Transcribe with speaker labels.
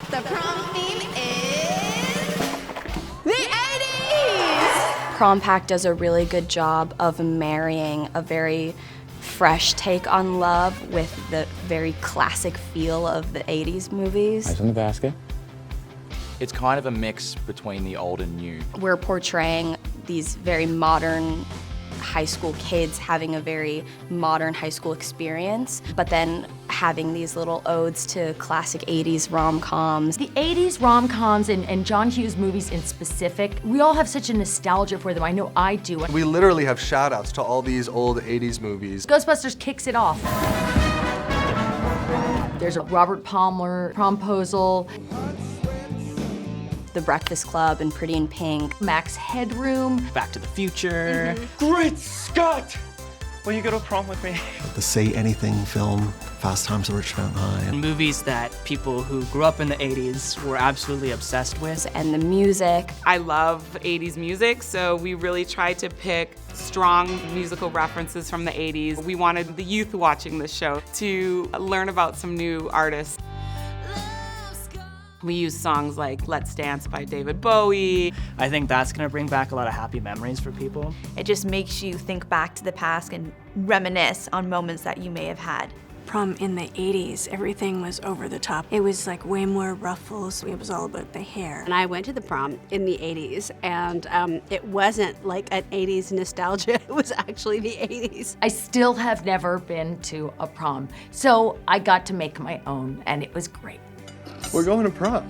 Speaker 1: The prom theme is the 80s!
Speaker 2: Prom Pact does a really good job of marrying a very fresh take on love with the very classic feel of the 80s movies.
Speaker 3: Eyes on the basket.
Speaker 4: It's kind of a mix between the old and new.
Speaker 2: We're portraying these very modern high school kids having a very modern high school experience, but then having these little odes to classic 80s rom-coms.
Speaker 5: The 80s rom-coms and John Hughes movies in specific, we all have such a nostalgia for them. I know I do.
Speaker 6: We literally have shout-outs to all these old 80s movies.
Speaker 5: Ghostbusters kicks it off. There's a Robert Palmer promposal.
Speaker 2: The Breakfast Club and Pretty in Pink.
Speaker 5: Max Headroom.
Speaker 7: Back to the Future.
Speaker 8: Great Scott! Will you go to prom with me?
Speaker 9: The Say Anything film, Fast Times at Ridgemont High.
Speaker 7: Movies that people who grew up in the 80s were absolutely obsessed with.
Speaker 2: And the music.
Speaker 10: I love 80s music, so we really tried to pick strong musical references from the 80s. We wanted the youth watching this show to learn about some new artists. We use songs like Let's Dance by David Bowie.
Speaker 7: I think that's gonna bring back a lot of happy memories for people.
Speaker 1: It just makes you think back to the past and reminisce on moments that you may have had.
Speaker 11: Prom in the 80s, everything was over the top. It was like way more ruffles. It was all about the hair.
Speaker 12: And I went to the prom in the 80s, and it wasn't like an 80s nostalgia. It was actually the 80s.
Speaker 5: I still have never been to a prom, so I got to make my own, and it was great.
Speaker 6: We're going to prom.